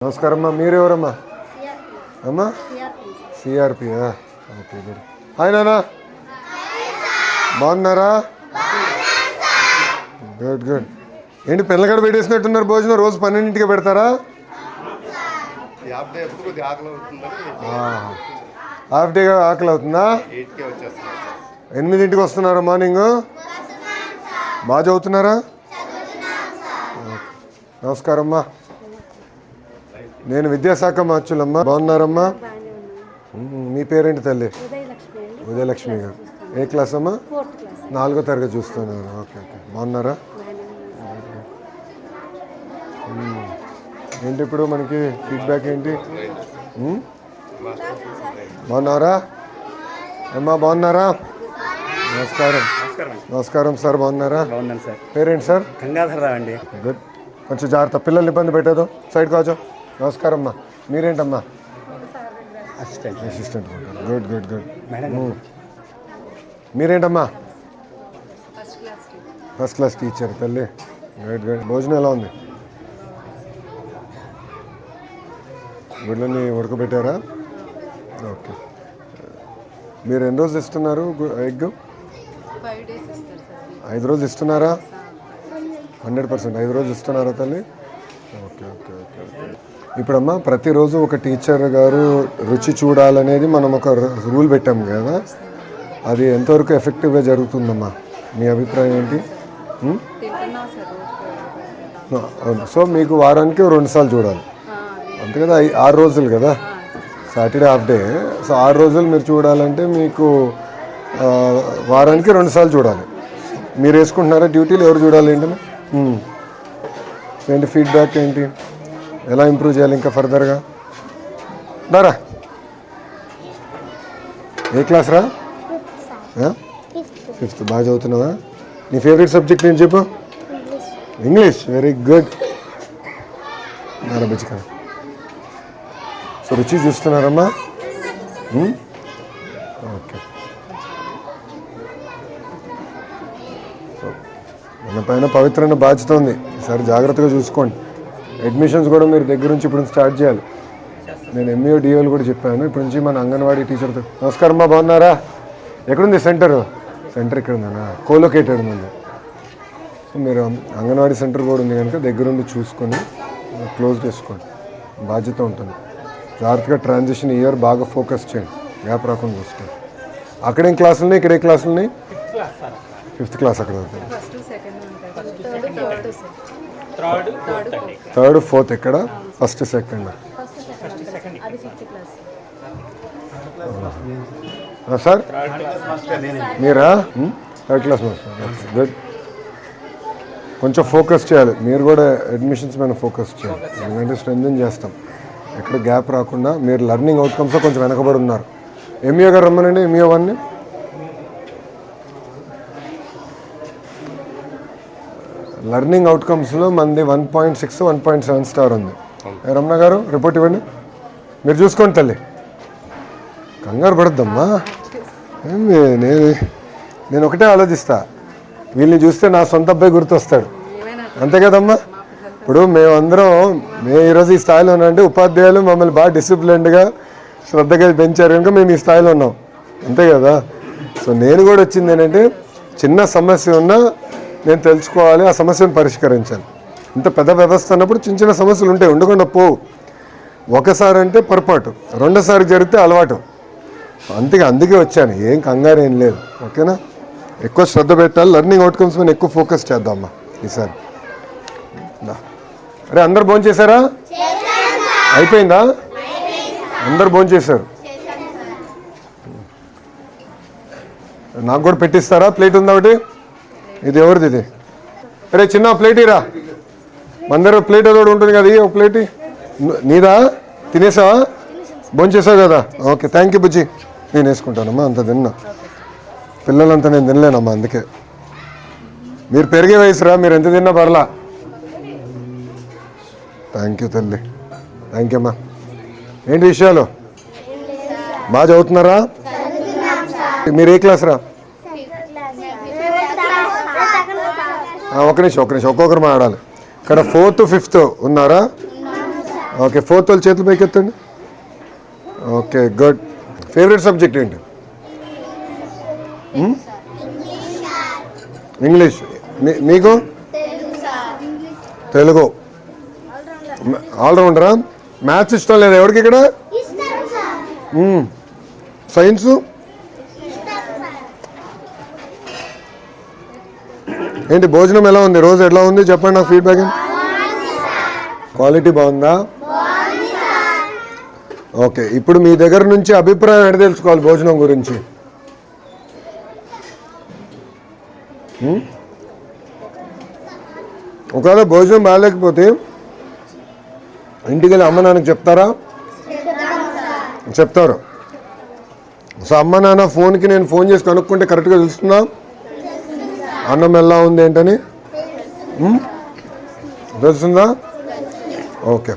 నమస్కారం అమ్మా. మీరెవరమ్మా? అమ్మా సిఆర్పి. Okay good. హాయ్ నానా, బాగున్నారా? Good good. ఏంటి పిల్లగడ పెట్టేసినట్టున్నారు భోజనం? రోజు 12ంటికి పెడతారా? హాఫ్ డేగా ఆకలి అవుతుందా? 8ంటికి వస్తున్నారా మార్నింగ్? బాగా చదువుతున్నారా? నమస్కారం అమ్మా. నేను విద్యాశాఖ మార్చులమ్మా. బాగున్నారమ్మా? మీ పేరేంటి తల్లి? ఉదయలక్ష్మి గారు. ఏ క్లాస్ అమ్మా? 4వ తరగతి చూస్తున్నారు. Okay okay. బాగున్నారా? ఏంటి ఇప్పుడు మనకి ఫీడ్బ్యాక్ ఏంటి? బాగున్నారా అమ్మా? బాగున్నారా? నమస్కారం. నమస్కారం సార్. బాగున్నారా? పేరేంటి సార్? గంగాధరరావు అండి. గుడ్. కొంచెం జాగ్రత్త, పిల్లల్ని ఇబ్బంది పెట్టేదో. సైడ్ కాచో. నమస్కారం అమ్మా. మీరేంటమ్మా? అసిస్టెంట్. Good good good. మీరేంటమ్మా? ఫస్ట్ క్లాస్ టీచర్ తల్లి. Good good. భోజనం ఎలా ఉంది? గుడ్లని ఉడకబెట్టారా? ఓకే. మీరు ఎన్ని రోజులు ఇస్తున్నారు ఎగ్? 5 రోజులు ఇస్తున్నారా? 100% 5 రోజులు ఇస్తున్నారా తల్లి? Okay okay okay okay. ఇప్పుడమ్మా ప్రతిరోజు ఒక టీచర్ గారు రుచి చూడాలనేది మనం ఒక రూల్ పెట్టాం కదా, అది ఎంతవరకు ఎఫెక్టివ్గా జరుగుతుందమ్మా? మీ అభిప్రాయం ఏంటి? సో మీకు వారానికి 2 సార్లు చూడాలి అంతే కదా? 6 రోజులు కదా, సాటర్డే హాఫ్ డే. సో 6 రోజులు మీరు చూడాలంటే మీకు వారానికి 2 సార్లు చూడాలి. మీరు వేసుకుంటున్నారా డ్యూటీలు? ఎవరు చూడాలి ఏంటన్నా? ఏంటి ఫీడ్బ్యాక్ ఏంటి? ఎలా ఇంప్రూవ్ చేయాలి ఇంకా ఫర్దర్గా? దారా. ఏ క్లాస్ రా? 5th. బాగా చదువుతున్నావా? నీ ఫేవరెట్ సబ్జెక్ట్ ఏంటి చెప్పు? ఇంగ్లీష్. Very good. బుజ్జిక. సో రుచి చూస్తున్నారమ్మా? ఓకే. మన పైన పవిత్రమైన బాధ్యత ఉంది. ఈసారి జాగ్రత్తగా చూసుకోండి. అడ్మిషన్స్ కూడా మీరు దగ్గర నుంచి ఇప్పుడు స్టార్ట్ చేయాలి. నేను ఎంఈఓ డిఓలు కూడా చెప్పాను. ఇప్పటి నుంచి మన అంగన్వాడీ టీచర్తో. నమస్కారం అమ్మా. బాగున్నారా? ఎక్కడుంది సెంటర్? సెంటర్ ఇక్కడ ఉందన్నా, కోలొకేటెడ్ ఉంది. సో మీరు అంగన్వాడీ సెంటర్ కూడా ఉంది కనుక దగ్గరుండి చూసుకొని క్లోజ్ చేసుకోండి. బాధ్యత ఉంటుంది. జాగ్రత్తగా ట్రాన్సిషన్ ఇయర్ బాగా ఫోకస్ చేయండి, గ్యాప్ రాకుండా చూసుకోండి. అక్కడేం క్లాసులు ఉన్నాయి? ఇక్కడ ఏ క్లాసులు ఉన్నాయి? 5th క్లాస్ అక్కడ. 3rd 4th ఎక్కడ? 1st 2nd. సార్ మీరా? 3rd class master. గుడ్. కొంచెం ఫోకస్ చేయాలి మీరు కూడా, అడ్మిషన్స్ మీద ఫోకస్ చేయాలి. ఎందుకంటే స్ట్రెంథెన్ చేస్తాం, ఎక్కడ గ్యాప్ రాకుండా. మీరు లెర్నింగ్ అవుట్కమ్స్లో కొంచెం వెనకబడి ఉన్నారు. ఎంఈఓ గారు రమ్మనండి. ఎంఈఓ 1ని. లెర్నింగ్ అవుట్కమ్స్లో మంది 1.6 1.7 స్టార్ ఉంది. రమణ గారు రిపోర్ట్ ఇవ్వండి. మీరు చూసుకోండి తల్లి, కంగారు పడద్దమ్మా. నేను ఒకటే ఆలోచిస్తా, వీళ్ళని చూస్తే నా సొంత అబ్బాయి గుర్తొస్తాడు, అంతే కదమ్మా? ఇప్పుడు మేమందరం ఈరోజు ఈ స్థాయిలో ఉన్నామంటే ఉపాధ్యాయులు మమ్మల్ని బాగా డిసిప్లిన్డ్గా శ్రద్ధగా పెంచారు కనుక మేము ఈ స్థాయిలో ఉన్నాం, అంతే కదా? సో నేను కూడా వచ్చింది ఏంటంటే, చిన్న సమస్య ఉన్నా నేను తెలుసుకోవాలి, ఆ సమస్యను పరిష్కరించాలి. ఇంత పెద్ద వ్యవస్థ అన్నప్పుడు చిన్న చిన్న సమస్యలు ఉంటాయి, ఉండకుండా పోవు. ఒకసారి అంటే పొరపాటు, రెండోసారి జరిగితే అలవాటు. అందుకే వచ్చాను, ఏం కంగారు ఏం లేదు. ఓకేనా? ఎక్కువ శ్రద్ధ పెట్టాలి, లెర్నింగ్ అవుట్కమ్స్ మీద ఎక్కువ ఫోకస్ చేద్దామమ్మా ఈసారి. అరే అందరు భోజనం చేశారా? అయిపోయిందా? అందరు భోజనం చేశారు? నాకు కూడా పెట్టిస్తారా? ప్లేట్ ఉందా ఒకటి? ఇది ఎవరిది? ఇది అరే చిన్న ప్లేట్ ఇరా. అందరూ ప్లేట్ ఏదో ఉంటుంది కదా, ఒక ప్లేట్ నీదా? తినేసావా? భోజనం చేసావు కదా? ఓకే, థ్యాంక్ యూ బుజ్జి. నేను వేసుకుంటానమ్మా, అంత తిన్నా. పిల్లలంతా నేను తినలేనమ్మా, అందుకే. మీరు పెరిగే వయసురా, మీరు ఎంత తిన్నా పర్లా. థ్యాంక్ యూ తల్లి, థ్యాంక్ యూ అమ్మా. ఏంటి విషయాలు? బాగా చదువుతున్నారా? మీరు ఏ క్లాస్ రా? ఒక నిమిషం ఒక్కొక్కరు మాట్లాడాలి. ఇక్కడ 4th 5th ఉన్నారా? ఓకే, 4th వాళ్ళు చేతులు పైకి ఎత్తండి. Okay, good. ఫేవరెట్ సబ్జెక్ట్ ఏంటి? ఇంగ్లీష్. మీకు? తెలుగు. ఆల్రౌండరా? మ్యాథ్స్ ఇష్టం లేదా ఎవరికి ఇక్కడ? సైన్సు? ఏంటి భోజనం ఎలా ఉంది? రోజు ఎలా ఉంది చెప్పండి నాకు ఫీడ్బ్యాక్. క్వాలిటీ బాగుందా? ఓకే, ఇప్పుడు మీ దగ్గర నుంచి అభిప్రాయం ఎక్కడ తెలుసుకోవాలి భోజనం గురించి? ఒకవేళ భోజనం బాగాలేకపోతే ఇంటికి వెళ్ళి అమ్మ నాన్నకి చెప్తారా? చెప్తారు. సో అమ్మ నాన్న ఫోన్కి నేను ఫోన్ చేసి కనుక్కుంటే కరెక్ట్గా తెలుస్తుందా అన్నం ఎలా ఉంది ఏంటని? తెలుస్తుందా? ఓకే,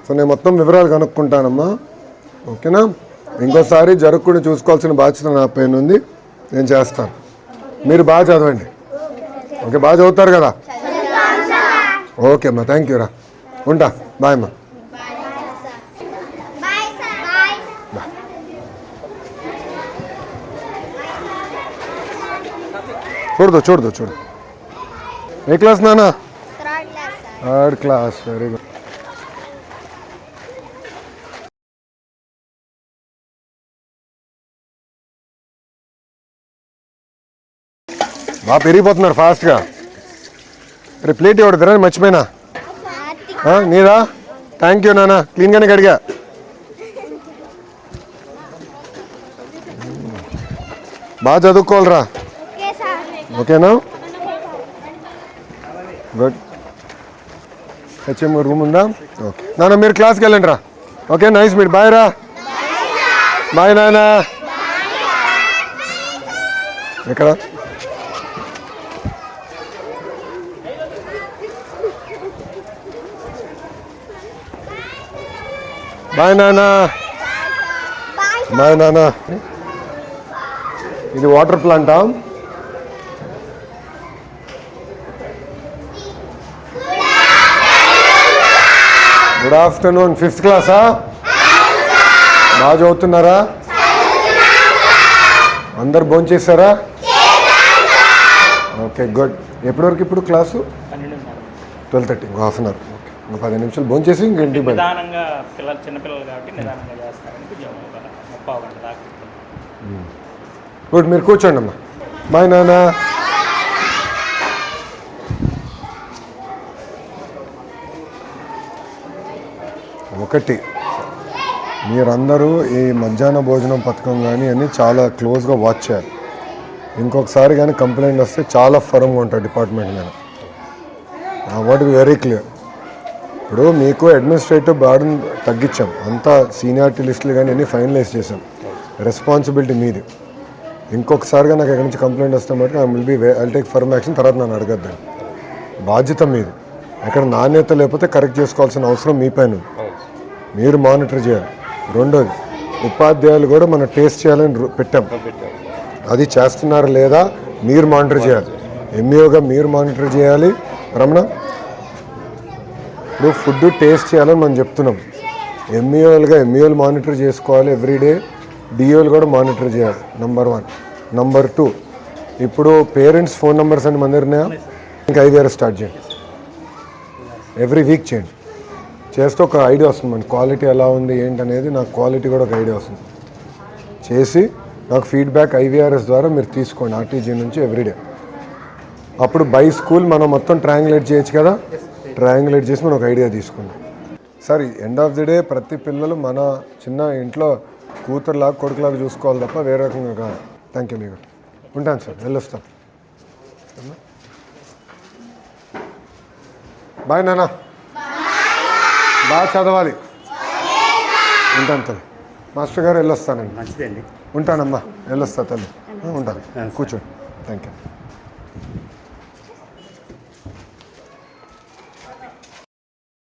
సో నేను మొత్తం వివరాలు కనుక్కుంటానమ్మా. ఓకేనా? ఇంకోసారి జరగకుండా చూసుకోవాల్సిన బాధ్యత నా పైన ఉంది, నేను చేస్తాను. మీరు బాగా చదవండి. ఓకే, బాగా చదువుతారు కదా? ఓకే అమ్మా, థ్యాంక్ యూ రా. ఉంటా, బాయ్ అమ్మా. చూడదు. ఏ క్లాస్ నాన్న? 3rd class. Very good. బాగా పెరిగిపోతున్నారు ఫాస్ట్గా. రేపు ప్లేట్ ఇవ్వడదురా, మర్చిపోయినా. నీదా? థ్యాంక్ యూ నాన్న, క్లీన్గానే కడిగా. బాగా చదువుకోవాలరా. ఓకేనా? గుడ్. హెచ్ఎం రూమ్ ఉందా? ఓకే నాన్న, మీరు క్లాస్కి వెళ్ళండి రా. Okay, nice meet. బాయ్ రా. బాయ్ నాన్న. ఎక్కడ? బాయ్ నాన్న. బాయ్ నాన్న. ఇది వాటర్ ప్లాంటా? Good afternoon. 5th క్లాసా? బాగా చదువుతున్నారా? అందరు భోంచేస్తారా? Okay, good. ఎప్పటివరకు ఇప్పుడు క్లాసు? 12:30. ఇంకో హాఫ్ అన్ అవర్. ఓకే, ఇంకో 10 నిమిషాలు భోంచేసి ఇంటికి బయట. గుడ్, మీరు కూర్చోండి అమ్మా. బాయ్ నాన్న. ఒకటి, మీరందరూ ఈ మధ్యాహ్న భోజనం పథకం కానీ అన్నీ చాలా క్లోజ్గా వాచ్ చేయాలి. ఇంకొకసారి కానీ కంప్లైంట్ వస్తే చాలా ఫర్మ్గా ఉంటుంది డిపార్ట్మెంట్ మీద. What be very clear. ఇప్పుడు మీకు అడ్మినిస్ట్రేటివ్ బర్డన్ తగ్గించాం, అంతా సీనియారిటీ లిస్టులు కానీ అన్నీ ఫైనలైజ్ చేసాం. రెస్పాన్సిబిలిటీ మీది. ఇంకొకసారిగా నాకు ఎక్కడి నుంచి కంప్లైంట్ వస్తే మటుకు ఐ టేక్ ఫర్మ్ యాక్షన్. తర్వాత నన్ను అడగద్దండి. బాధ్యత మీది. ఎక్కడ నాణ్యత లేకపోతే కరెక్ట్ చేసుకోవాల్సిన అవసరం మీ పైన ఉంది. మీరు మానిటర్ చేయాలి. రెండోది, ఉపాధ్యాయులు కూడా మనం టేస్ట్ చేయాలని పెట్టాం. అది చేస్తున్నారా లేదా మీరు మానిటర్ చేయాలి. ఎంఈఓగా మీరు మానిటర్ చేయాలి. రమణ, ఇప్పుడు ఫుడ్ టేస్ట్ చేయాలని మనం చెప్తున్నాం. ఎంఈఓలు మానిటర్ చేసుకోవాలి ఎవ్రీడే. డిఓలు కూడా మానిటర్ చేయాలి. నెంబర్ 1. నెంబర్ 2, ఇప్పుడు పేరెంట్స్ ఫోన్ నెంబర్స్ అని మన దగ్గర ఉన్నాయా? ఇంకా 5 ఇయర్స్ స్టార్ట్ చేయండి. ఎవ్రీ వీక్ చేయండి. చేస్తే ఒక ఐడియా వస్తుంది మన క్వాలిటీ ఎలా ఉంది ఏంటనేది. నాకు క్వాలిటీ కూడా ఒక ఐడియా వస్తుంది. చేసి నాకు ఫీడ్బ్యాక్ IVRS ద్వారా మీరు తీసుకోండి, ఆర్టీజీ నుంచి ఎవ్రీడే. అప్పుడు బై స్కూల్ మనం మొత్తం ట్రయాంగులేట్ చేయొచ్చు కదా. ట్రయాంగులేట్ చేసి మనం ఒక ఐడియా తీసుకుందాం. Sir, end of the day ప్రతి పిల్లలు మన చిన్న ఇంట్లో కూతురులాగా కొడుకులాగా చూసుకోవాలి తప్ప వేరే రకంగా కాదు. Thank you. మీకు ఉంటాను సార్, వెళ్ళొస్తాను. బాయ్ నాన్న. బాగా చదవాలి. ఉంటాను తల్లి. మాస్టర్ గారు వెళ్ళొస్తానండి. మంచిదండి. ఉంటానమ్మా, వెళ్ళొస్తా తల్లి. ఉంటాను. కూర్చోండి. Thank you.